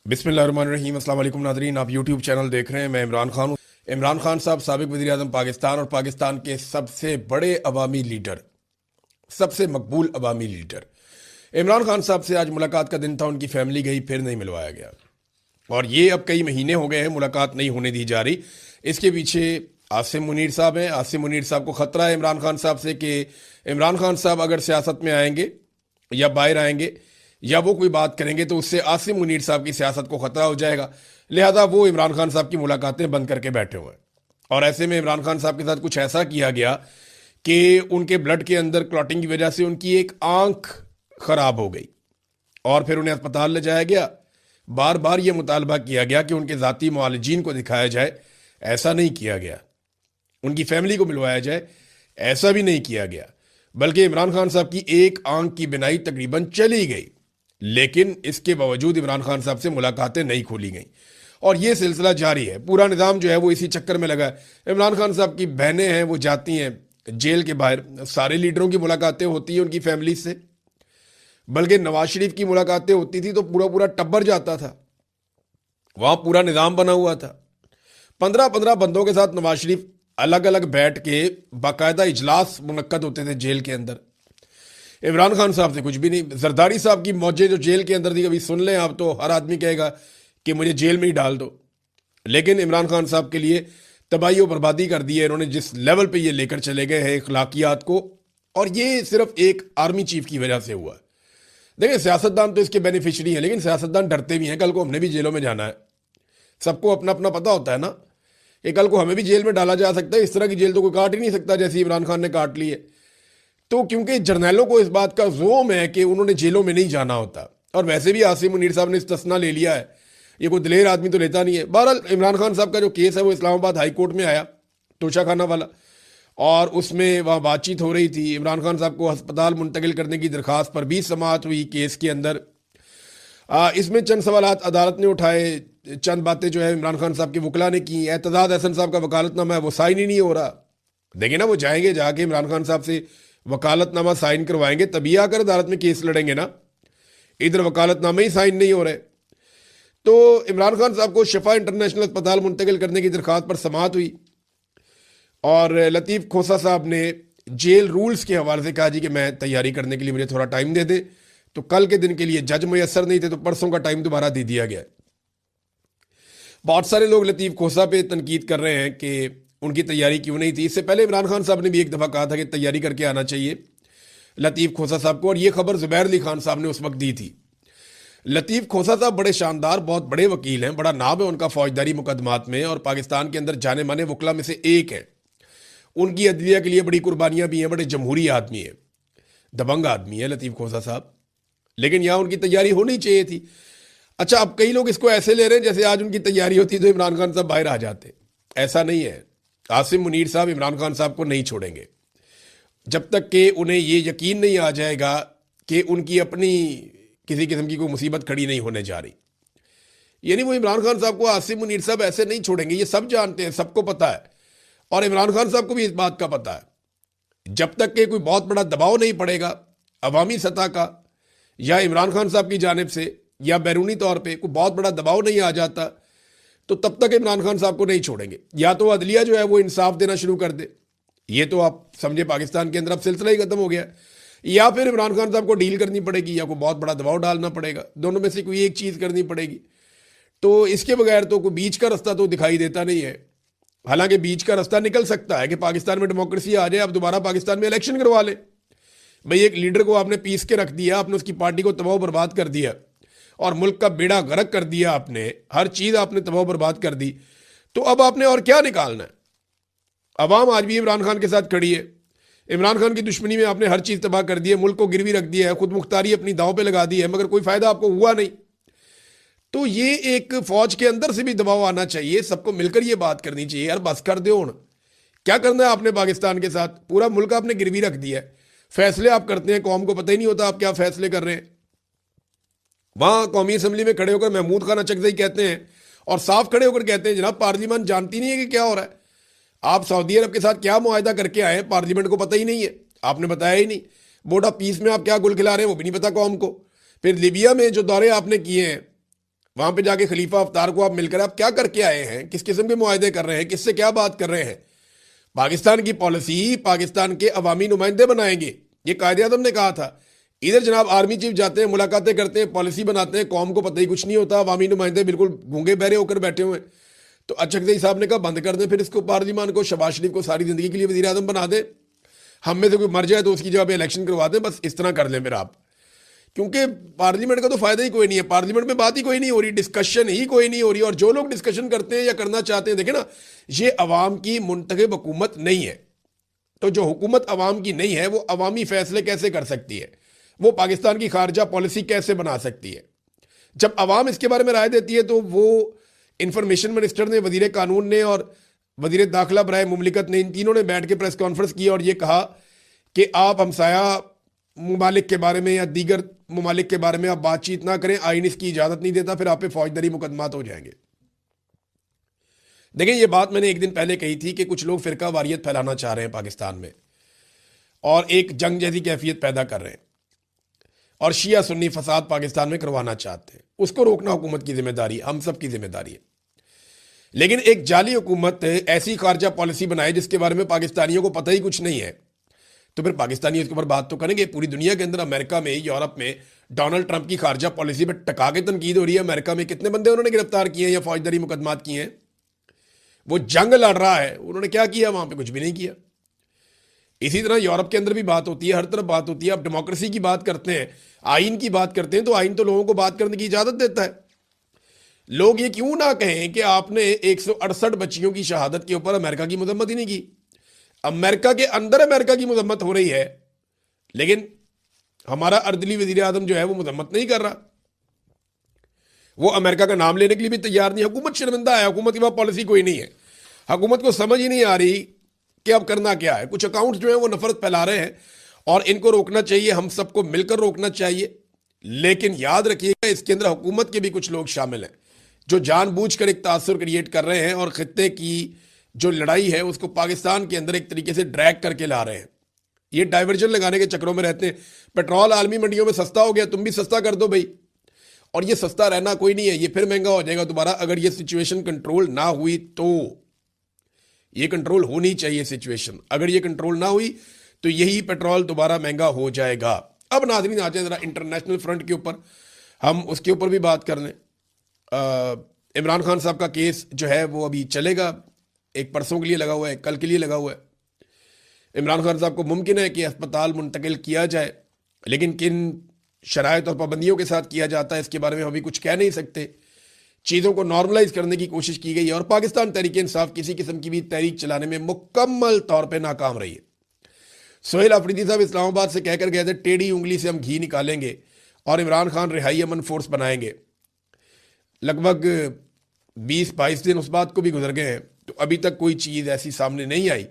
बिस्मिल्लाहिर्रहमानिर्रहीम। अस्सलाम वालेकुम नाज़रीन, आप यूट्यूब चैनल देख रहे हैं। मैं इमरान खान हूँ। इमरान खान साहब साबिक़ वज़ीर आज़म पाकिस्तान और पाकिस्तान के सबसे बड़े अवामी लीडर, सबसे मकबूल अवामी लीडर। इमरान खान साहब से आज मुलाकात का दिन था, उनकी फैमिली गई, फिर नहीं मिलवाया गया। और ये अब कई महीने हो गए हैं मुलाकात नहीं होने दी जा रही। इसके पीछे आसिम मुनीर साहब हैं। आसिम मुनीर साहब को ख़तरा है इमरान खान साहब से कि इमरान खान साहब अगर सियासत में आएंगे या बाहर आएंगे या वो कोई बात करेंगे तो उससे आसिम मुनीर साहब की सियासत को खतरा हो जाएगा। लिहाजा वो इमरान खान साहब की मुलाकातें बंद करके बैठे हुए हैं। और ऐसे में इमरान खान साहब के साथ कुछ ऐसा किया गया कि उनके ब्लड के अंदर क्लॉटिंग की वजह से उनकी एक आंख खराब हो गई और फिर उन्हें अस्पताल ले जाया गया। बार बार यह मुतालबा किया गया कि उनके ज़ाती मुआलिजीन को दिखाया जाए, ऐसा नहीं किया गया। उनकी फैमिली को मिलवाया जाए, ऐसा भी नहीं किया गया। बल्कि इमरान खान साहब की एक आंख की बिनाई तकरीबन चली गई, लेकिन इसके बावजूद इमरान खान साहब से मुलाकातें नहीं खोली गई और ये सिलसिला जारी है। पूरा निज़ाम जो है वो इसी चक्कर में लगा है। इमरान खान साहब की बहनें हैं, वो जाती हैं जेल के बाहर, सारे लीडरों की मुलाकातें होती हैं उनकी फैमिली से। बल्कि नवाज शरीफ की मुलाकातें होती थी तो पूरा पूरा टब्बर जाता था, वहां पूरा निज़ाम बना हुआ था। 15-15 बंदों के साथ नवाज शरीफ अलग अलग बैठ के बाकायदा इजलास मुनक्कद होते थे जेल के अंदर। इमरान खान साहब से कुछ भी नहीं। जरदारी साहब की मौजें जो जेल के अंदर थी, कभी सुन लें आप तो हर आदमी कहेगा कि मुझे जेल में ही डाल दो। लेकिन इमरान खान साहब के लिए तबाही और बर्बादी कर दी है इन्होंने, जिस लेवल पे ये लेकर चले गए हैं अखलाकियात को। और ये सिर्फ एक आर्मी चीफ की वजह से हुआ। देखिए, सियासतदान तो इसके बेनिफिशरी हैं, लेकिन सियासतदान डरते भी हैं। कल को हमने भी जेलों में जाना है, सबको अपना अपना पता होता है ना कि कल को हमें भी जेल में डाला जा सकता है। इस तरह की जेल तो कोई काट ही नहीं सकता जैसे इमरान खान ने काट ली है। तो क्योंकि जर्नैलों को इस बात का जोम है कि उन्होंने जेलों में नहीं जाना होता, और वैसे भी आसिम मुनीर साहब ने इस्तिस्ना ले लिया है, ये कोई दिलेर आदमी तो लेता नहीं है। बहरहाल इमरान खान साहब का जो केस है वो इस्लामाबाद हाई कोर्ट में आया, तोशाखाना वाला, और उसमें वहाँ बातचीत हो रही थी। इमरान खान साहब को अस्पताल मुंतकिल करने की दरख्वास्त पर भी समाअत हुई केस के अंदर। इसमें चंद सवालात अदालत ने उठाए, चंद बातें जो है इमरान खान साहब के वकला ने की। एतजाज अहसन साहब का वकालतनामा है वो साइन ही नहीं हो रहा। देखिए ना, वो जाएंगे, जाके इमरान खान साहब से वकालतनामा साइन करवाएंगे, तभी आकर अदालत में केस लड़ेंगे ना। इधर वकालतनामे ही साइन नहीं हो रहे। तो इमरान खान साहब को शफा इंटरनेशनल अस्पताल मुंतकिल करने की दरख्वास्त पर समाअत हुई और लतीफ़ खोसा साहब ने जेल रूल्स के हवाले से कहा जी कि मैं तैयारी करने के लिए मुझे थोड़ा टाइम दे दे। तो कल के दिन के लिए जज मुयसर नहीं थे तो परसों का टाइम दोबारा दे दिया गया। बहुत सारे लोग लतीफ़ खोसा पे तनकीद कर रहे हैं कि उनकी तैयारी क्यों नहीं थी। इससे पहले इमरान खान साहब ने भी एक दफ़ा कहा था कि तैयारी करके आना चाहिए लतीफ़ खोसा साहब को, और ये खबर ज़ुबैर अली खान साहब ने उस वक्त दी थी। लतीफ़ खोसा साहब बड़े शानदार, बहुत बड़े वकील हैं, बड़ा नाम है उनका फौजदारी मुकदमात में, और पाकिस्तान के अंदर जाने माने वकला में से एक है। उनकी अदलिया के लिए बड़ी कुर्बानियां भी हैं, बड़े जमहूरी आदमी है, दबंग आदमी है लतीफ़ खोसा साहब। लेकिन यहाँ उनकी तैयारी होनी चाहिए थी। अच्छा, अब कई लोग इसको ऐसे ले रहे हैं जैसे आज उनकी तैयारी होती तो इमरान खान साहब बाहर आ जाते। ऐसा नहीं है। आसिम मुनीर साहब इमरान खान साहब को नहीं छोड़ेंगे जब तक कि उन्हें ये यकीन नहीं आ जाएगा कि उनकी अपनी किसी किस्म की कोई मुसीबत खड़ी नहीं होने जा रही। यानी वो इमरान खान साहब को, आसिम मुनीर साहब ऐसे नहीं छोड़ेंगे, ये सब जानते हैं, सबको पता है। और इमरान खान साहब को भी इस बात का पता है। जब तक कि कोई बहुत बड़ा दबाव नहीं पड़ेगा अवामी सतह का, या इमरान खान साहब की जानिब से या बैरूनी तौर पर कोई बहुत बड़ा दबाव नहीं आ जाता, तो तब तक इमरान खान साहब को नहीं छोड़ेंगे। या तो अदलिया जो है वो इंसाफ देना शुरू कर दे, ये तो आप समझे पाकिस्तान के अंदर अब सिलसिला ही खत्म हो गया, या फिर इमरान खान साहब को डील करनी पड़ेगी या कोई बहुत बड़ा दबाव डालना पड़ेगा। दोनों में से कोई एक चीज़ करनी पड़ेगी। तो इसके बगैर तो कोई बीच का रास्ता तो दिखाई देता नहीं है। हालांकि बीच का रास्ता निकल सकता है कि पाकिस्तान में डेमोक्रेसी आ जाए, अब दोबारा पाकिस्तान में इलेक्शन करवा ले। भाई, एक लीडर को आपने पीस के रख दिया, आपने उसकी पार्टी को तबाह बर्बाद कर दिया और मुल्क का बेड़ा गर्क कर दिया, आपने हर चीज़ आपने तबाह बर्बाद कर दी, तो अब आपने और क्या निकालना है। अवाम आज भी इमरान खान के साथ खड़ी है। इमरान खान की दुश्मनी में आपने हर चीज़ तबाह कर दी है, मुल्क को गिरवी रख दिया है, खुद मुख्तारी अपनी दांव पे लगा दी है, मगर कोई फ़ायदा आपको हुआ नहीं। तो ये एक फ़ौज के अंदर से भी दबाव आना चाहिए, सबको मिलकर ये बात करनी चाहिए, यार बस कर दो। क्या करना है आपने पाकिस्तान के साथ? पूरा मुल्क आपने गिरवी रख दिया है। फैसले आप करते हैं, कौम को पता ही नहीं होता आप क्या फैसले कर रहे हैं। वहां कौमी असम्बली में खड़े होकर महमूद खान अचकज़ई कहते हैं और साफ खड़े होकर कहते हैं जनाब पार्लियामेंट जानती नहीं है कि क्या हो रहा है। आप सऊदी अरब के साथ क्या मुआहदा करके आए, पार्लियामेंट को पता ही नहीं है, आपने बताया ही नहीं। बोर्ड ऑफ पीस में आप क्या गुल खिला रहे हैं वो भी नहीं पता कौम को। फिर लीबिया में जो दौरे आपने किए हैं वहां पे जाके खलीफा हफ्तार को आप मिलकर आप क्या करके आए हैं, किस किस्म के मुआहदे कर रहे हैं, किससे क्या बात कर रहे हैं? पाकिस्तान की पॉलिसी पाकिस्तान के अवामी नुमाइंदे बनाएंगे, ये कायदे आज़म ने कहा था। इधर जनाब आर्मी चीफ जाते हैं, मुलाकातें करते हैं, पॉलिसी बनाते हैं, कौम को पता ही कुछ नहीं होता, अवामी नुमाइंदे बिल्कुल गूंगे बहरे होकर बैठे हुए हैं। तो अचकज़ई साहब ने कहा बंद कर दें फिर इसको, पार्लियामान को, शहबाज शरीफ को सारी जिंदगी के लिए वज़ीर आज़म बना दें, हम में से कोई मर जाए तो उसकी जगह पे इलेक्शन करवा दें, बस इस तरह कर लें फिर आप। क्योंकि पार्लियामेंट का तो फायदा ही कोई नहीं है, पार्लियामेंट में बात ही कोई नहीं हो रही, डिस्कशन ही कोई नहीं हो रही। और जो लोग डिस्कशन करते हैं या करना चाहते हैं, देखें ना, ये अवाम की मुंतखब हुकूमत नहीं है। तो जो हुकूमत अवाम की नहीं है वो अवामी फैसले कैसे कर सकती है, वो पाकिस्तान की खारजा पॉलिसी कैसे बना सकती है? जब अवाम इसके बारे में राय देती है तो वो इंफॉर्मेशन मिनिस्टर ने, वजीर कानून ने और वजीर दाखिला बराए मुमलिकत ने, इन तीनों ने बैठ के प्रेस कॉन्फ्रेंस की और ये कहा कि आप हमसाया ममालिक के बारे में या दीगर ममालिक के बारे में आप बातचीत ना करें, आइन इसकी इजाज़त नहीं देता, फिर आप पे फौजदारी मुकदमात हो जाएंगे। देखें, ये बात मैंने एक दिन पहले कही थी कि कुछ लोग फिरका वारियत फैलाना चाह रहे हैं पाकिस्तान में और एक जंग जैसी कैफियत पैदा कर रहे हैं और शिया सुन्नी फसाद पाकिस्तान में करवाना चाहते हैं। उसको रोकना हुकूमत की जिम्मेदारी, हम सब की जिम्मेदारी है। लेकिन एक जाली हुकूमत ऐसी खारजा पॉलिसी बनाए जिसके बारे में पाकिस्तानियों को पता ही कुछ नहीं है, तो फिर पाकिस्तानी इसके ऊपर बात तो करेंगे। पूरी दुनिया के अंदर, अमेरिका में, यूरोप में डोनाल्ड ट्रंप की खारजा पॉलिसी पर टका के तनकीद हो रही है। अमेरिका में कितने बंदे उन्होंने गिरफ्तार किए हैं या फौजदारी मुकदमात किए हैं? वो जंग लड़ रहा है, उन्होंने क्या किया? वहां पे कुछ भी नहीं किया। इसी तरह यूरोप के अंदर भी बात होती है, हर तरफ बात होती है। आप डेमोक्रेसी की बात करते हैं, आइन की बात करते हैं, तो आइन तो लोगों को बात करने की इजाजत देता है। लोग ये क्यों ना कहें कि आपने 168 बच्चियों की शहादत के ऊपर अमेरिका की मजम्मत ही नहीं की। अमेरिका के अंदर अमेरिका की मजम्मत हो रही है, लेकिन हमारा अर्दली वजीर आजम जो है वो मजम्मत नहीं कर रहा, वो अमेरिका का नाम लेने के लिए भी तैयार नहीं। हुकूमत शर्मिंदा है, हुकूमत की वहां पॉलिसी कोई नहीं है। हुकूमत को समझ ही नहीं आ रही कि अब करना क्या है। कुछ अकाउंट्स जो है वो नफरत फैला रहे हैं और इनको रोकना चाहिए, हम सबको मिलकर रोकना चाहिए। लेकिन याद रखिएगा, इसके अंदर हुकूमत के भी कुछ लोग शामिल हैं जो जानबूझकर एक तासुर क्रिएट कर रहे हैं और खित्ते की जो लड़ाई है उसको पाकिस्तान के अंदर एक तरीके से ड्रैग करके ला रहे हैं। ये डाइवर्जन लगाने के चक्रों में रहते हैं। पेट्रोल आलमी मंडियों में सस्ता हो गया, तुम भी सस्ता कर दो भाई। और ये सस्ता रहना कोई नहीं है, ये फिर महंगा हो जाएगा दोबारा। अगर ये सिचुएशन कंट्रोल ना हुई तो, ये कंट्रोल होनी चाहिए सिचुएशन, अगर ये कंट्रोल ना हुई तो यही पेट्रोल दोबारा महंगा हो जाएगा। अब नाज़रीन आ जाए जरा इंटरनेशनल फ्रंट के ऊपर, हम उसके ऊपर भी बात कर लें। इमरान खान साहब का केस जो है वो अभी चलेगा, एक परसों के लिए लगा हुआ है, कल के लिए लगा हुआ है। इमरान खान साहब को मुमकिन है कि अस्पताल मुंतकिल किया जाए, लेकिन किन शराइत और पाबंदियों के साथ किया जाता है इसके बारे में हम अभी कुछ कह नहीं सकते। चीज़ों को नॉर्मलाइज करने की कोशिश की गई है और पाकिस्तान तहरीक इंसाफ किसी किस्म की भी तहरीक चलाने में मुकम्मल तौर पर नाकाम रही है। सोहेल अफरीदी साहब इस्लामाबाद से कहकर गए थे टेढ़ी उंगली से हम घी निकालेंगे और इमरान खान रिहाई अमन फोर्स बनाएंगे। लगभग 20-22 दिन उस बात को भी गुजर गए हैं, तो अभी तक कोई चीज़ ऐसी सामने नहीं आई।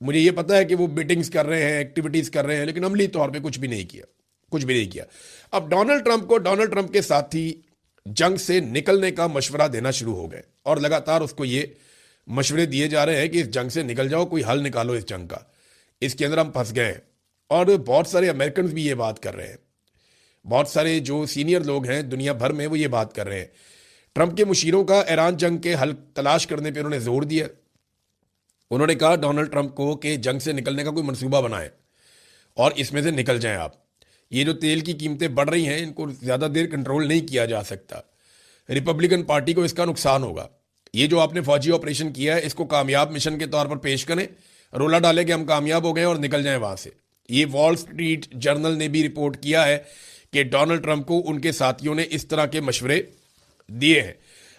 मुझे ये पता है कि वो मीटिंग्स कर रहे हैं, एक्टिविटीज़ कर रहे हैं, लेकिन अमली तौर पे कुछ भी नहीं किया, कुछ भी नहीं किया। अब डोनाल्ड ट्रंप के साथी जंग से निकलने का मशवरा देना शुरू हो गए और लगातार उसको ये मशवरे दिए जा रहे हैं कि इस जंग से निकल जाओ, कोई हल निकालो इस जंग का, इसके अंदर हम फंस गए हैं। और बहुत सारे अमेरिकन भी ये बात कर रहे हैं, बहुत सारे जो सीनियर लोग हैं दुनिया भर में वो ये बात कर रहे हैं। ट्रंप के मुशीरों का ईरान जंग के हल तलाश करने पर उन्होंने जोर दिया। उन्होंने कहा डोनाल्ड ट्रंप को कि जंग से निकलने का कोई मंसूबा बनाएं और इसमें से निकल जाएं आप। ये जो तेल की कीमतें बढ़ रही हैं इनको ज़्यादा देर कंट्रोल नहीं किया जा सकता। रिपब्लिकन पार्टी को इसका नुकसान होगा। ये जो आपने फौजी ऑपरेशन किया है इसको कामयाब मिशन के तौर पर पेश करें, रोला डालें कि हम कामयाब हो गए और निकल जाएं वहाँ से। ये वॉल स्ट्रीट जर्नल ने भी रिपोर्ट किया है कि डोनाल्ड ट्रंप को उनके साथियों ने इस तरह के मशवरे दिए हैं।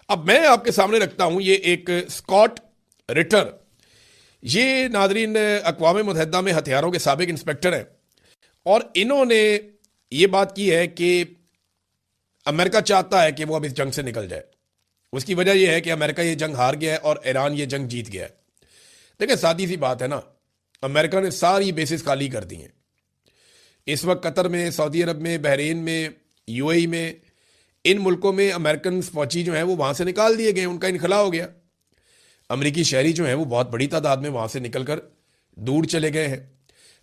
अब मैं आपके सामने रखता हूँ ये एक स्कॉट रिटर, ये नादरीन अक़वाम मुत्तहिदा में हथियारों के साबिक इंस्पेक्टर हैं और इन्होंने ये बात की है कि अमेरिका चाहता है कि वो अब इस जंग से निकल जाए। उसकी वजह यह है कि अमेरिका ये जंग हार गया है और ईरान ये जंग जीत गया है। देखिए सादी सी बात है ना, अमेरिका ने सारी बेसिस खाली कर दी हैं। इस वक्त कतर में, सऊदी अरब में, बहरीन में, यूएई में, इन मुल्कों में अमेरिकन फौजी जो हैं वो वहाँ से निकाल दिए गए, उनका इनखला हो गया। अमेरिकी शहरी जो हैं वो बहुत बड़ी तादाद में वहाँ से निकलकर दूर चले गए हैं।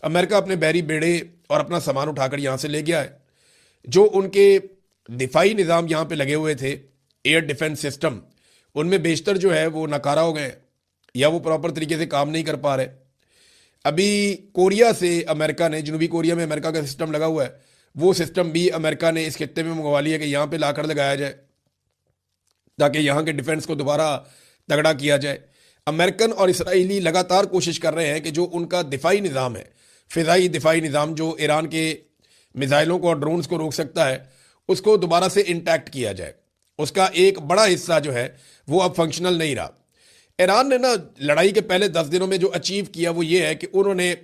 अमेरिका अपने बहरी बेड़े और अपना सामान उठाकर यहाँ से ले गया है। जो उनके दिफाई निज़ाम यहाँ पे लगे हुए थे एयर डिफेंस सिस्टम, उनमें बेशतर जो है वो नाकारा हो गए हैं या वो प्रॉपर तरीके से काम नहीं कर पा रहे। अभी कोरिया से अमेरिका ने, जनूबी कोरिया में अमेरिका का सिस्टम लगा हुआ है, वो सिस्टम भी अमेरिका ने इस खित्ते में मंगवा लिया कि यहाँ पे लाकर लगाया जाए ताकि यहाँ के डिफेंस को दोबारा तगड़ा किया जाए। अमेरिकन और इसराइली लगातार कोशिश कर रहे हैं कि जो उनका दिफाई निज़ाम है, फ़िज़ाई दिफाई निज़ाम जो ईरान के मिसाइलों को और ड्रोन्स को रोक सकता है, उसको दोबारा से इंटैक्ट किया जाए। उसका एक बड़ा हिस्सा जो है वो अब फंक्शनल नहीं रहा। ईरान ने ना लड़ाई के पहले 10 दिनों में जो अचीव किया वो ये है कि उन्होंने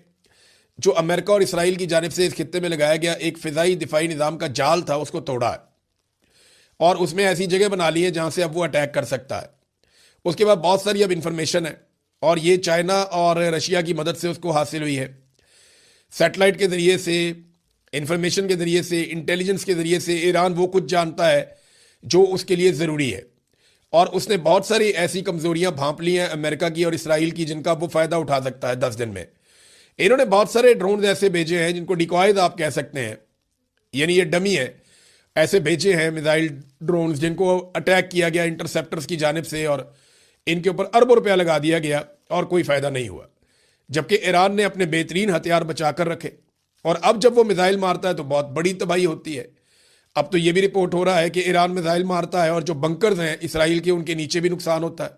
जो अमेरिका और इसराइल की जानिब से इस खित्ते में लगाया गया एक फ़िज़ाई दिफाई निज़ाम का जाल था, उसको तोड़ा है और उसमें ऐसी जगह बना ली है जहाँ से अब वो अटैक कर सकता है। उसके बाद बहुत सारी अब इंफॉर्मेशन है और ये चाइना और रशिया की मदद से उसको हासिल हुई है। सैटेलाइट के ज़रिए से, इंफॉर्मेशन के ज़रिए से, इंटेलिजेंस के ज़रिए से ईरान वो कुछ जानता है जो उसके लिए ज़रूरी है और उसने बहुत सारी ऐसी कमज़ोरियां भांप ली हैं अमेरिका की और इसराइल की जिनका वो फ़ायदा उठा सकता है 10 दिन में। इन्होंने बहुत सारे ड्रोन ऐसे भेजे हैं जिनको डिकॉयज आप कह सकते हैं, यानी ये डमी है, ऐसे भेजे हैं मिसाइल ड्रोन जिनको अटैक किया गया इंटरसेप्टर्स की जानिब से और इनके ऊपर अरबों रुपया लगा दिया गया और कोई फ़ायदा नहीं हुआ। जबकि ईरान ने अपने बेहतरीन हथियार बचा कर रखे और अब जब वो मिसाइल मारता है तो बहुत बड़ी तबाही होती है। अब तो ये भी रिपोर्ट हो रहा है कि ईरान मिसाइल मारता है और जो बंकर्स हैं इसराइल के, उनके नीचे भी नुकसान होता है।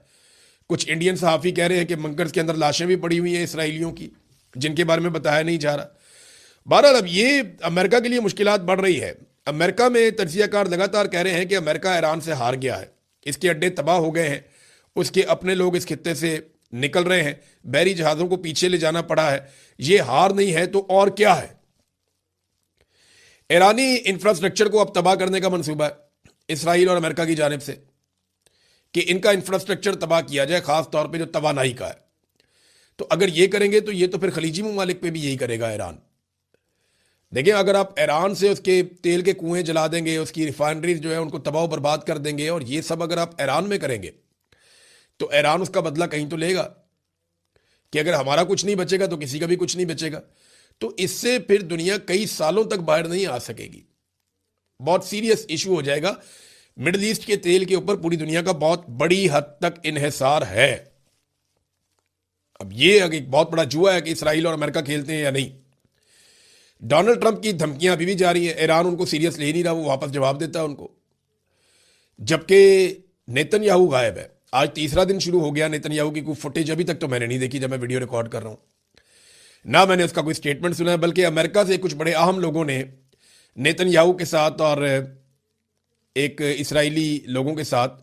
कुछ इंडियन सहाफ़ी कह रहे हैं कि बंकर्स के अंदर लाशें भी पड़ी हुई हैं इसराइलियों की, जिनके बारे में बताया नहीं जा रहा। बहरहाल अब ये अमेरिका के लिए मुश्किलात बढ़ रही है। अमेरिका में तज्जियाकार लगातार कह रहे हैं कि अमेरिका ईरान से हार गया है, इसके अड्डे तबाह हो गए हैं, उसके अपने लोग इस खित्ते से निकल रहे हैं, बहरी जहाज़ों को पीछे ले जाना पड़ा है। ये हार नहीं है तो और क्या है। ईरानी इंफ्रास्ट्रक्चर को अब तबाह करने का मंसूबा है इसराइल और अमेरिका की जानिब से कि इनका इंफ्रास्ट्रक्चर तबाह किया जाए, खास तौर पे जो तवानाई का है। तो अगर ये करेंगे तो ये तो फिर खलीजी ममालिक पे भी यही करेगा ईरान। देखिए, अगर आप ईरान से उसके तेल के कुएं जला देंगे, उसकी रिफाइनरीज जो है उनको तबाह बर्बाद कर देंगे और ये सब अगर आप ईरान में करेंगे तो ईरान उसका बदला कहीं तो लेगा कि अगर हमारा कुछ नहीं बचेगा तो किसी का भी कुछ नहीं बचेगा। तो इससे फिर दुनिया कई सालों तक बाहर नहीं आ सकेगी। बहुत सीरियस इशू हो जाएगा। मिडिल ईस्ट के तेल के ऊपर पूरी दुनिया का बहुत बड़ी हद तक इन्हिसार है। अब ये एक बहुत बड़ा जुआ है कि इसराइल और अमेरिका खेलते हैं या नहीं। डोनाल्ड ट्रंप की धमकियां अभी भी जारी हैं, ईरान उनको सीरियस ले नहीं रहा, वो वापस जवाब देता है उनको। जबकि नेतन्याहू गायब है। आज तीसरा दिन शुरू हो गया नेतन्याहू की कोई फुटेज अभी तक तो मैंने नहीं देखी जब मैं वीडियो रिकॉर्ड कर रहा हूं, ना मैंने उसका कोई स्टेटमेंट सुना है, बल्कि अमेरिका से कुछ बड़े अहम लोगों ने नेतन्याहू के साथ और एक इसराइली लोगों के साथ